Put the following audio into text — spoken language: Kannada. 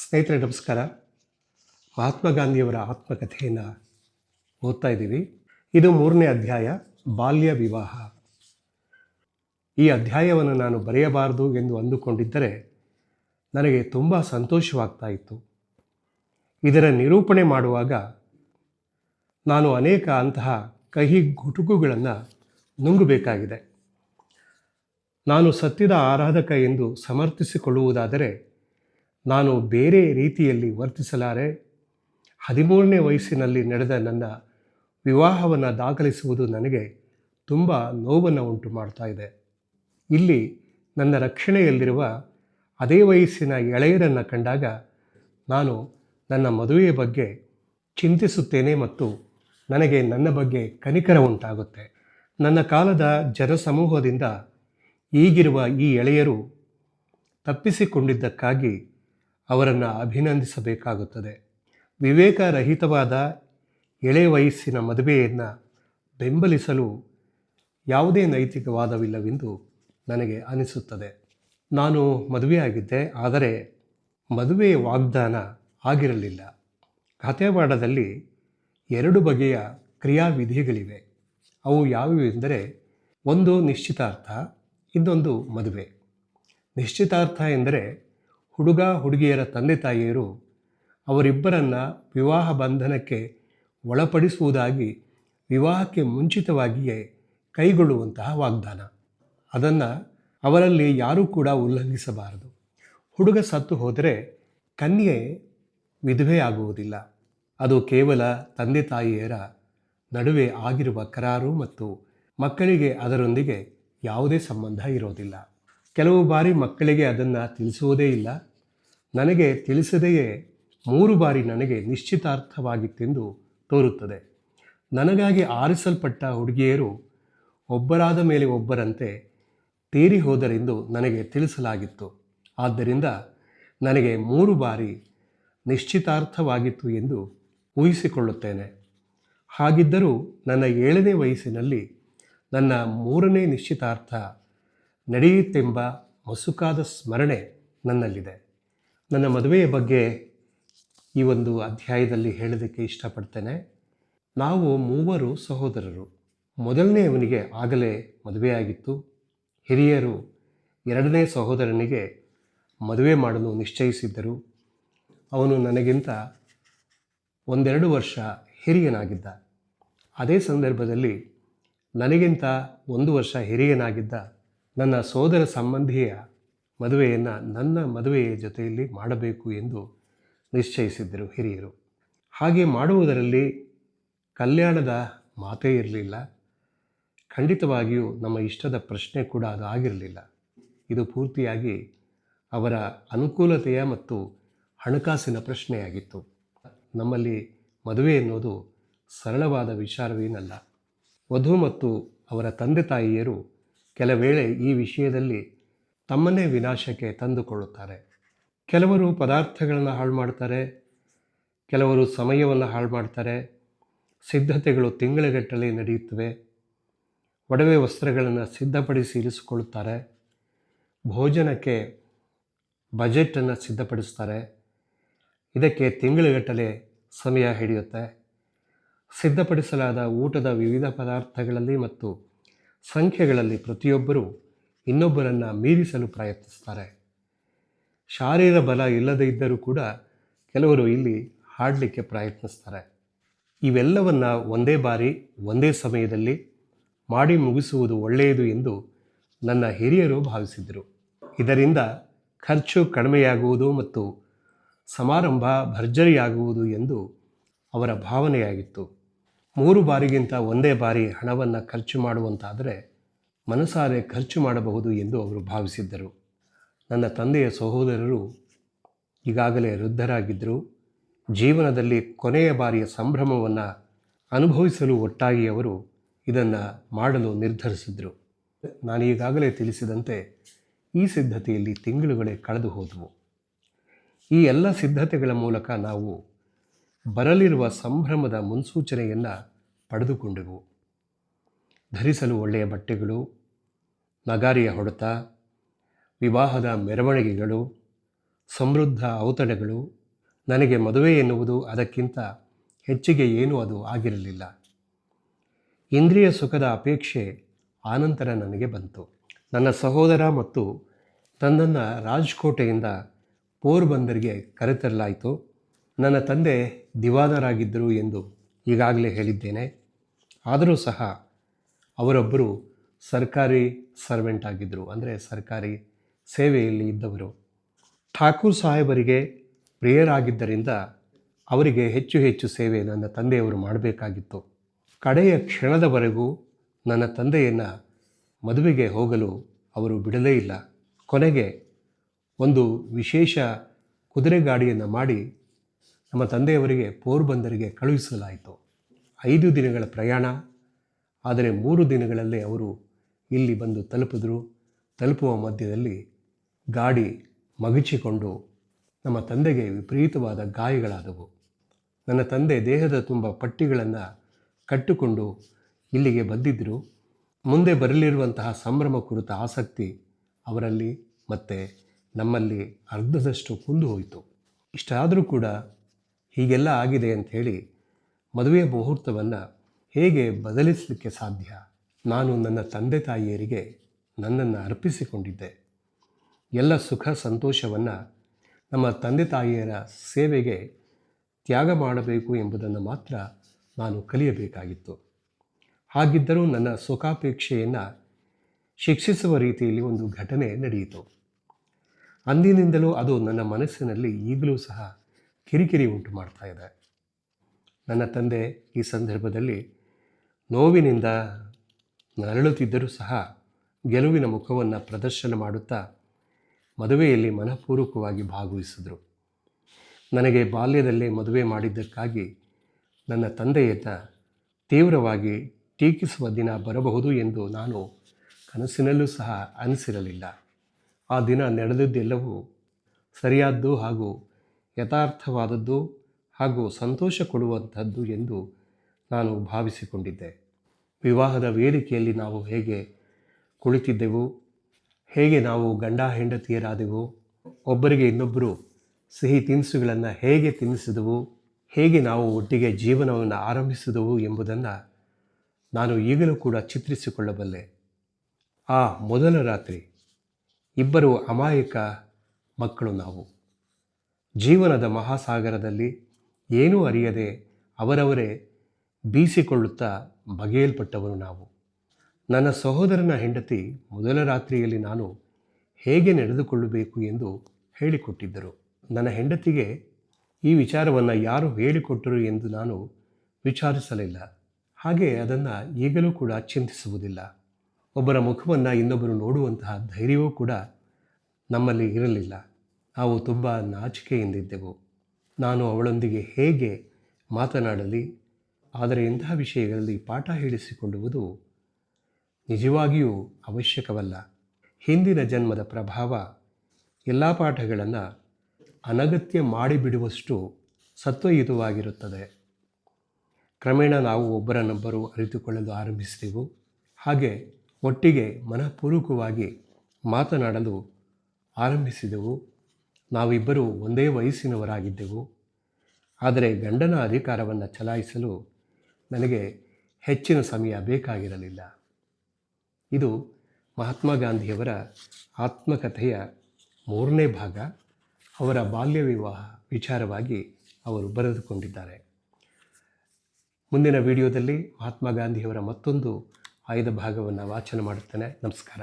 ಸ್ನೇಹಿತರೆ ನಮಸ್ಕಾರ. ಮಹಾತ್ಮ ಗಾಂಧಿಯವರ ಆತ್ಮಕಥೆಯನ್ನು ಓದ್ತಾ ಇದ್ದೀವಿ. ಇದು 3ನೇ ಅಧ್ಯಾಯ, ಬಾಲ್ಯ ವಿವಾಹ. ಈ ಅಧ್ಯಾಯವನ್ನು ನಾನು ಬರೆಯಬಾರದು ಎಂದು ಅಂದುಕೊಂಡಿದ್ದರೆ ನನಗೆ ತುಂಬ ಸಂತೋಷವಾಗ್ತಾ ಇತ್ತು. ಇದರ ನಿರೂಪಣೆ ಮಾಡುವಾಗ ನಾನು ಅನೇಕ ಅಂತಹ ಕಹಿ ಗುಟುಕುಗಳನ್ನು ನುಂಗಬೇಕಾಗಿದೆ. ನಾನು ಸತ್ಯದ ಆರಾಧಕ ಎಂದು ಸಮರ್ಥಿಸಿಕೊಳ್ಳುವುದಾದರೆ ನಾನು ಬೇರೆ ರೀತಿಯಲ್ಲಿ ವರ್ತಿಸಲಾರೆ. 13ನೇ ವಯಸ್ಸಿನಲ್ಲಿ ನಡೆದ ನನ್ನ ವಿವಾಹವನ್ನು ದಾಖಲಿಸುವುದು ನನಗೆ ತುಂಬ ನೋವನ್ನು ಉಂಟು ಮಾಡ್ತಾ ಇದೆ. ಇಲ್ಲಿ ನನ್ನ ರಕ್ಷಣೆಯಲ್ಲಿರುವ ಅದೇ ವಯಸ್ಸಿನ ಎಳೆಯರನ್ನು ಕಂಡಾಗ ನಾನು ನನ್ನ ಮದುವೆಯ ಬಗ್ಗೆ ಚಿಂತಿಸುತ್ತೇನೆ ಮತ್ತು ನನಗೆ ನನ್ನ ಬಗ್ಗೆ ಕನಿಕರ ಉಂಟಾಗುತ್ತೆ. ನನ್ನ ಕಾಲದ ಜನಸಮೂಹದಿಂದ ಈಗಿರುವ ಈ ಎಳೆಯರು ತಪ್ಪಿಸಿಕೊಂಡಿದ್ದಕ್ಕಾಗಿ ಅವರನ್ನು ಅಭಿನಂದಿಸಬೇಕಾಗುತ್ತದೆ. ವಿವೇಕರಹಿತವಾದ ಎಳೆ ವಯಸ್ಸಿನ ಮದುವೆಯನ್ನು ಬೆಂಬಲಿಸಲು ಯಾವುದೇ ನೈತಿಕವಾದವಿಲ್ಲವೆಂದು ನನಗೆ ಅನಿಸುತ್ತದೆ. ನಾನು ಮದುವೆಯಾಗಿದ್ದೆ, ಆದರೆ ಮದುವೆಯ ವಾಗ್ದಾನ ಆಗಿರಲಿಲ್ಲ. ಕಥೆವಾಡದಲ್ಲಿ 2 ಬಗೆಯ ಕ್ರಿಯಾವಿಧಿಗಳಿವೆ. ಅವು ಯಾವುವೆಂದರೆ, ಒಂದು ನಿಶ್ಚಿತಾರ್ಥ, ಇನ್ನೊಂದು ಮದುವೆ. ನಿಶ್ಚಿತಾರ್ಥ ಎಂದರೆ ಹುಡುಗ ಹುಡುಗಿಯರ ತಂದೆ ತಾಯಿಯರು ಅವರಿಬ್ಬರನ್ನು ವಿವಾಹ ಬಂಧನಕ್ಕೆ ಒಳಪಡಿಸುವುದಾಗಿ ವಿವಾಹಕ್ಕೆ ಮುಂಚಿತವಾಗಿಯೇ ಕೈಗೊಳ್ಳುವಂತಹ ವಾಗ್ದಾನ. ಅದನ್ನು ಅವರಲ್ಲಿ ಯಾರೂ ಕೂಡ ಉಲ್ಲಂಘಿಸಬಾರದು. ಹುಡುಗ ಸತ್ತು ಹೋದರೆ ಕನ್ಯೆ ವಿಧವೆಯಾಗುವುದಿಲ್ಲ. ಅದು ಕೇವಲ ತಂದೆ ತಾಯಿಯರ ನಡುವೆ ಆಗಿರುವ ಕರಾರು ಮತ್ತು ಮಕ್ಕಳಿಗೆ ಅದರೊಂದಿಗೆ ಯಾವುದೇ ಸಂಬಂಧ ಇರೋದಿಲ್ಲ. ಕೆಲವು ಬಾರಿ ಮಕ್ಕಳಿಗೆ ಅದನ್ನು ತಿಳಿಸುವುದೇ ಇಲ್ಲ. ನನಗೆ ತಿಳಿಸದೆಯೇ 3 ಬಾರಿ ನನಗೆ ನಿಶ್ಚಿತಾರ್ಥವಾಗಿತ್ತೆಂದು ತೋರುತ್ತದೆ. ನನಗಾಗಿ ಆರಿಸಲ್ಪಟ್ಟ ಹುಡುಗಿಯರು ಒಬ್ಬರಾದ ಮೇಲೆ ಒಬ್ಬರಂತೆ ತೀರಿ ಹೋದರೆಂದು ನನಗೆ ತಿಳಿಸಲಾಗಿತ್ತು. ಆದ್ದರಿಂದ ನನಗೆ 3 ಬಾರಿ ನಿಶ್ಚಿತಾರ್ಥವಾಗಿತ್ತು ಎಂದು ಊಹಿಸಿಕೊಳ್ಳುತ್ತೇನೆ. ಹಾಗಿದ್ದರೂ ನನ್ನ 7ನೇ ವಯಸ್ಸಿನಲ್ಲಿ ನನ್ನ 3ನೇ ನಿಶ್ಚಿತಾರ್ಥ ನಡೆಯಿತೆಂಬ ಮಸುಕಾದ ಸ್ಮರಣೆ ನನ್ನಲ್ಲಿದೆ. ನನ್ನ ಮದುವೆಯ ಬಗ್ಗೆ ಈ ಒಂದು ಅಧ್ಯಾಯದಲ್ಲಿ ಹೇಳೋದಕ್ಕೆ ಇಷ್ಟಪಡ್ತೇನೆ. ನಾವು 3 ಸಹೋದರರು. ಮೊದಲನೆಯವನಿಗೆ ಆಗಲೇ ಮದುವೆಯಾಗಿತ್ತು. ಹಿರಿಯರು 2ನೇ ಸಹೋದರನಿಗೆ ಮದುವೆ ಮಾಡಲು ನಿಶ್ಚಯಿಸಿದ್ದರು. ಅವನು ನನಗಿಂತ 1-2 ವರ್ಷ ಹಿರಿಯನಾಗಿದ್ದ. ಅದೇ ಸಂದರ್ಭದಲ್ಲಿ ನನಗಿಂತ 1 ವರ್ಷ ಹಿರಿಯನಾಗಿದ್ದ ನನ್ನ ಸೋದರ ಸಂಬಂಧಿಯ ಮದುವೆಯನ್ನು ನನ್ನ ಮದುವೆಯ ಜೊತೆಯಲ್ಲಿ ಮಾಡಬೇಕು ಎಂದು ನಿಶ್ಚಯಿಸಿದ್ದರು ಹಿರಿಯರು. ಹಾಗೆ ಮಾಡುವುದರಲ್ಲಿ ಕಲ್ಯಾಣದ ಮಾತೇ ಇರಲಿಲ್ಲ. ಖಂಡಿತವಾಗಿಯೂ ನಮ್ಮ ಇಷ್ಟದ ಪ್ರಶ್ನೆ ಕೂಡ ಅದು ಆಗಿರಲಿಲ್ಲ. ಇದು ಪೂರ್ತಿಯಾಗಿ ಅವರ ಅನುಕೂಲತೆಯ ಮತ್ತು ಹಣಕಾಸಿನ ಪ್ರಶ್ನೆಯಾಗಿತ್ತು. ನಮ್ಮಲ್ಲಿ ಮದುವೆ ಎನ್ನುವುದು ಸರಳವಾದ ವಿಚಾರವೇನಲ್ಲ. ವಧು ಮತ್ತು ಅವರ ತಂದೆ ತಾಯಿಯರು ಕೆಲವೇಳೆ ಈ ವಿಷಯದಲ್ಲಿ ತಮ್ಮನ್ನೇ ವಿನಾಶಕ್ಕೆ ತಂದುಕೊಳ್ಳುತ್ತಾರೆ. ಕೆಲವರು ಪದಾರ್ಥಗಳನ್ನು ಹಾಳು ಮಾಡ್ತಾರೆ, ಕೆಲವರು ಸಮಯವನ್ನು ಹಾಳು ಮಾಡ್ತಾರೆ. ಸಿದ್ಧತೆಗಳು ತಿಂಗಳುಗಟ್ಟಲೆ ನಡೆಯುತ್ತವೆ. ಒಡವೆ ವಸ್ತ್ರಗಳನ್ನು ಸಿದ್ಧಪಡಿಸಿ ಇರಿಸಿಕೊಳ್ಳುತ್ತಾರೆ. ಭೋಜನಕ್ಕೆ ಬಜೆಟನ್ನು ಸಿದ್ಧಪಡಿಸ್ತಾರೆ. ಇದಕ್ಕೆ ತಿಂಗಳುಗಟ್ಟಲೆ ಸಮಯ ಹಿಡಿಯುತ್ತೆ. ಸಿದ್ಧಪಡಿಸಲಾದ ಊಟದ ವಿವಿಧ ಪದಾರ್ಥಗಳಲ್ಲಿ ಮತ್ತು ಸಂಖ್ಯೆಗಳಲ್ಲಿ ಪ್ರತಿಯೊಬ್ಬರೂ ಇನ್ನೊಬ್ಬರನ್ನು ಮೀರಿಸಲು ಪ್ರಯತ್ನಿಸ್ತಾರೆ. ಶಾರೀರ ಬಲ ಇಲ್ಲದೇ ಇದ್ದರೂ ಕೂಡ ಕೆಲವರು ಇಲ್ಲಿ ಹಾಡಲಿಕ್ಕೆ ಪ್ರಯತ್ನಿಸ್ತಾರೆ. ಇವೆಲ್ಲವನ್ನು ಒಂದೇ ಬಾರಿ ಒಂದೇ ಸಮಯದಲ್ಲಿ ಮಾಡಿ ಮುಗಿಸುವುದು ಒಳ್ಳೆಯದು ಎಂದು ನನ್ನ ಹಿರಿಯರು ಭಾವಿಸಿದರು. ಇದರಿಂದ ಖರ್ಚು ಕಡಿಮೆಯಾಗುವುದು ಮತ್ತು ಸಮಾರಂಭ ಭರ್ಜರಿಯಾಗುವುದು ಎಂದು ಅವರ ಭಾವನೆಯಾಗಿತ್ತು. 3 ಬಾರಿಗಿಂತ ಒಂದೇ ಬಾರಿ ಹಣವನ್ನು ಖರ್ಚು ಮಾಡುವಂತಾದರೆ ಮನಸಾರೆ ಖರ್ಚು ಮಾಡಬಹುದು ಎಂದು ಅವರು ಭಾವಿಸಿದ್ದರು. ನನ್ನ ತಂದೆಯ ಸಹೋದರರು ಈಗಾಗಲೇ ವೃದ್ಧರಾಗಿದ್ದರು. ಜೀವನದಲ್ಲಿ ಕೊನೆಯ ಬಾರಿಯ ಸಂಭ್ರಮವನ್ನು ಅನುಭವಿಸಲು ಒಟ್ಟಾಗಿ ಅವರು ಇದನ್ನು ಮಾಡಲು ನಿರ್ಧರಿಸಿದರು. ನಾನು ಈಗಾಗಲೇ ತಿಳಿಸಿದಂತೆ ಈ ಸಿದ್ಧತೆಯಲ್ಲಿ ತಿಂಗಳುಗಳೇ ಕಳೆದು ಹೋದವು. ಈ ಎಲ್ಲ ಸಿದ್ಧತೆಗಳ ಮೂಲಕ ನಾವು ಬರಲಿರುವ ಸಂಭ್ರಮದ ಮುನ್ಸೂಚನೆಯನ್ನು ಪಡೆದುಕೊಂಡೆವು. ಧರಿಸಲು ಒಳ್ಳೆಯ ಬಟ್ಟೆಗಳು, ನಗಾರಿಯ ಹೊಡೆತ, ವಿವಾಹದ ಮೆರವಣಿಗೆಗಳು, ಸಮೃದ್ಧ ಔತಣಗಳು, ನನಗೆ ಮದುವೆ ಎನ್ನುವುದು ಅದಕ್ಕಿಂತ ಹೆಚ್ಚಿಗೆ ಏನೂ ಅದು ಆಗಿರಲಿಲ್ಲ. ಇಂದ್ರಿಯ ಸುಖದ ಅಪೇಕ್ಷೆ ಆನಂತರ ನನಗೆ ಬಂತು. ನನ್ನ ಸಹೋದರ ಮತ್ತು ತನ್ನನ್ನು ರಾಜ್ಕೋಟೆಯಿಂದ ಪೋರ್ಬಂದರ್ಗೆ ಕರೆತರಲಾಯಿತು. ನನ್ನ ತಂದೆ ದಿವಾನರಾಗಿದ್ದರು ಎಂದು ಈಗಾಗಲೇ ಹೇಳಿದ್ದೇನೆ. ಆದರೂ ಸಹ ಅವರೊಬ್ಬರು ಸರ್ಕಾರಿ ಸರ್ವೆಂಟ್ ಆಗಿದ್ದರು, ಅಂದರೆ ಸರ್ಕಾರಿ ಸೇವೆಯಲ್ಲಿ ಇದ್ದವರು. ಠಾಕೂರ್ ಸಾಹೇಬರಿಗೆ ಪ್ರಿಯರಾಗಿದ್ದರಿಂದ ಅವರಿಗೆ ಹೆಚ್ಚು ಹೆಚ್ಚು ಸೇವೆ ನನ್ನ ತಂದೆಯವರು ಮಾಡಬೇಕಾಗಿತ್ತು. ಕಡೆಯ ಕ್ಷಣದವರೆಗೂ ನನ್ನ ತಂದೆಯನ್ನು ಮದುವೆಗೆ ಹೋಗಲು ಅವರು ಬಿಡಲೇ ಇಲ್ಲ. ಕೊನೆಗೆ ಒಂದು ವಿಶೇಷ ಕುದುರೆ ಗಾಡಿಯನ್ನು ಮಾಡಿ ನಮ್ಮ ತಂದೆಯವರಿಗೆ ಪೋರ್ಬಂದರಿಗೆ ಕಳುಹಿಸಲಾಯಿತು. 5 ದಿನಗಳ ಪ್ರಯಾಣ. ಆದರೆ 3 ದಿನಗಳಲ್ಲೇ ಅವರು ಇಲ್ಲಿ ಬಂದು ತಲುಪಿದ್ರು. ತಲುಪುವ ಮಧ್ಯದಲ್ಲಿ ಗಾಡಿ ಮಗುಚಿಕೊಂಡು ನಮ್ಮ ತಂದೆಗೆ ವಿಪರೀತವಾದ ಗಾಯಗಳಾದವು. ನನ್ನ ತಂದೆ ದೇಹದ ತುಂಬ ಪಟ್ಟಿಗಳನ್ನು ಕಟ್ಟಿಕೊಂಡು ಇಲ್ಲಿಗೆ ಬಂದಿದ್ದರು. ಮುಂದೆ ಬರಲಿರುವಂತಹ ಸಂಭ್ರಮ ಕುರಿತ ಆಸಕ್ತಿ ಅವರಲ್ಲಿ ಮತ್ತು ನಮ್ಮಲ್ಲಿ ಅರ್ಧದಷ್ಟು ಕುಂದು ಹೋಯಿತು. ಇಷ್ಟಾದರೂ ಕೂಡ ಹೀಗೆಲ್ಲ ಆಗಿದೆ ಅಂಥೇಳಿ ಮದುವೆಯ ಮುಹೂರ್ತವನ್ನು ಹೇಗೆ ಬದಲಿಸಲಿಕ್ಕೆ ಸಾಧ್ಯ? ನಾನು ನನ್ನ ತಂದೆ ತಾಯಿಯರಿಗೆ ನನ್ನನ್ನು ಅರ್ಪಿಸಿಕೊಂಡಿದ್ದೆ. ಎಲ್ಲ ಸುಖ ಸಂತೋಷವನ್ನು ನಮ್ಮ ತಂದೆ ತಾಯಿಯರ ಸೇವೆಗೆ ತ್ಯಾಗ ಮಾಡಬೇಕು ಎಂಬುದನ್ನು ಮಾತ್ರ ನಾನು ಕಲಿಯಬೇಕಾಗಿತ್ತು. ಹಾಗಿದ್ದರೂ ನನ್ನ ಸುಖಾಪೇಕ್ಷೆಯನ್ನು ಶಿಕ್ಷಿಸುವ ರೀತಿಯಲ್ಲಿ ಒಂದು ಘಟನೆ ನಡೆಯಿತು. ಅಂದಿನಿಂದಲೂ ಅದು ನನ್ನ ಮನಸ್ಸಿನಲ್ಲಿ ಈಗಲೂ ಸಹ ಕಿರಿಕಿರಿ ಉಂಟು ಮಾಡ್ತಾ ಇದೆ. ನನ್ನ ತಂದೆ ಈ ಸಂದರ್ಭದಲ್ಲಿ ನೋವಿನಿಂದ ನರಳುತ್ತಿದ್ದರೂ ಸಹ ಗೆಲುವಿನ ಮುಖವನ್ನು ಪ್ರದರ್ಶನ ಮಾಡುತ್ತಾ ಮದುವೆಯಲ್ಲಿ ಮನಪೂರ್ವಕವಾಗಿ ಭಾಗವಹಿಸಿದರು. ನನಗೆ ಬಾಲ್ಯದಲ್ಲೇ ಮದುವೆ ಮಾಡಿದ್ದಕ್ಕಾಗಿ ನನ್ನ ತಂದೆಯನ್ನು ತೀವ್ರವಾಗಿ ಟೀಕಿಸುವ ದಿನ ಬರಬಹುದು ಎಂದು ನಾನು ಕನಸಿನಲ್ಲೂ ಸಹ ಅನಿಸಿರಲಿಲ್ಲ. ಆ ದಿನ ನಡೆದದ್ದೆಲ್ಲವೂ ಸರಿಯಾದ್ದು ಹಾಗೂ ಯಥಾರ್ಥವಾದದ್ದು ಹಾಗೂ ಸಂತೋಷ ಕೊಡುವಂಥದ್ದು ಎಂದು ನಾನು ಭಾವಿಸಿಕೊಂಡಿದ್ದೆ. ವಿವಾಹದ ವೇದಿಕೆಯಲ್ಲಿ ನಾವು ಹೇಗೆ ಕುಳಿತಿದ್ದೆವು, ಹೇಗೆ ನಾವು ಗಂಡ ಹೆಂಡತಿಯರಾದೆವು, ಒಬ್ಬರಿಗೆ ಇನ್ನೊಬ್ಬರು ಸಿಹಿ ತಿನಿಸುಗಳನ್ನು ಹೇಗೆ ತಿನ್ನಿಸಿದೆವು, ಹೇಗೆ ನಾವು ಒಟ್ಟಿಗೆ ಜೀವನವನ್ನು ಆರಂಭಿಸಿದೆವು ಎಂಬುದನ್ನು ನಾನು ಈಗಲೂ ಕೂಡ ಚಿತ್ರಿಸಿಕೊಳ್ಳಬಲ್ಲೆ. ಆ ಮೊದಲ ರಾತ್ರಿ ಇಬ್ಬರು ಅಮಾಯಕ ಮಕ್ಕಳು ನಾವು. ಜೀವನದ ಮಹಾಸಾಗರದಲ್ಲಿ ಏನೂ ಅರಿಯದೆ ಅವರವರೇ ಬೀಸಿಕೊಳ್ಳುತ್ತಾ ಬಗೆಯಲ್ಪಟ್ಟವರು ನಾವು. ನನ್ನ ಸಹೋದರನ ಹೆಂಡತಿ ಮೊದಲ ರಾತ್ರಿಯಲ್ಲಿ ನಾನು ಹೇಗೆ ನಡೆದುಕೊಳ್ಳಬೇಕು ಎಂದು ಹೇಳಿಕೊಟ್ಟಿದ್ದರು. ನನ್ನ ಹೆಂಡತಿಗೆ ಈ ವಿಚಾರವನ್ನು ಯಾರು ಹೇಳಿಕೊಟ್ಟರು ಎಂದು ನಾನು ವಿಚಾರಿಸಲಿಲ್ಲ. ಹಾಗೆ ಅದನ್ನು ಈಗಲೂ ಕೂಡ ಚಿಂತಿಸುವುದಿಲ್ಲ. ಒಬ್ಬರ ಮುಖವನ್ನು ಇನ್ನೊಬ್ಬರು ನೋಡುವಂತಹ ಧೈರ್ಯವೂ ಕೂಡ ನಮ್ಮಲ್ಲಿ ಇರಲಿಲ್ಲ. ನಾವು ತುಂಬ ನಾಚಿಕೆಯಿಂದಿದ್ದೆವು. ನಾನು ಅವಳೊಂದಿಗೆ ಹೇಗೆ ಮಾತನಾಡಲಿ? ಆದರೆ ಇಂತಹ ವಿಷಯಗಳಲ್ಲಿ ಪಾಠ ಹೇಳಿಸಿಕೊಳ್ಳುವುದು ನಿಜವಾಗಿಯೂ ಅವಶ್ಯಕವಲ್ಲ. ಹಿಂದಿನ ಜನ್ಮದ ಪ್ರಭಾವ ಎಲ್ಲ ಪಾಠಗಳನ್ನು ಅನಗತ್ಯ ಮಾಡಿಬಿಡುವಷ್ಟು ಸತ್ವಯುತವಾಗಿರುತ್ತದೆ. ಕ್ರಮೇಣ ನಾವು ಒಬ್ಬರನ್ನೊಬ್ಬರು ಅರಿತುಕೊಳ್ಳಲು ಆರಂಭಿಸಿದೆವು. ಹಾಗೆ ಒಟ್ಟಿಗೆ ಮನಪೂರ್ವಕವಾಗಿ ಮಾತನಾಡಲು ಆರಂಭಿಸಿದೆವು. ನಾವಿಬ್ಬರೂ ಒಂದೇ ವಯಸ್ಸಿನವರಾಗಿದ್ದೆವು. ಆದರೆ ಗಂಡನ ಅಧಿಕಾರವನ್ನು ಚಲಾಯಿಸಲು ನನಗೆ ಹೆಚ್ಚಿನ ಸಮಯ ಬೇಕಾಗಿರಲಿಲ್ಲ. ಇದು ಮಹಾತ್ಮ ಗಾಂಧಿಯವರ ಆತ್ಮಕಥೆಯ 3ನೇ ಭಾಗ. ಅವರ ಬಾಲ್ಯ ವಿವಾಹ ವಿಚಾರವಾಗಿ ಅವರು ಬರೆದುಕೊಂಡಿದ್ದಾರೆ. ಮುಂದಿನ ವಿಡಿಯೋದಲ್ಲಿ ಮಹಾತ್ಮ ಗಾಂಧಿಯವರ ಮತ್ತೊಂದು ಆಯ್ದ ಭಾಗವನ್ನು ವಾಚನ ಮಾಡುತ್ತೇನೆ. ನಮಸ್ಕಾರ.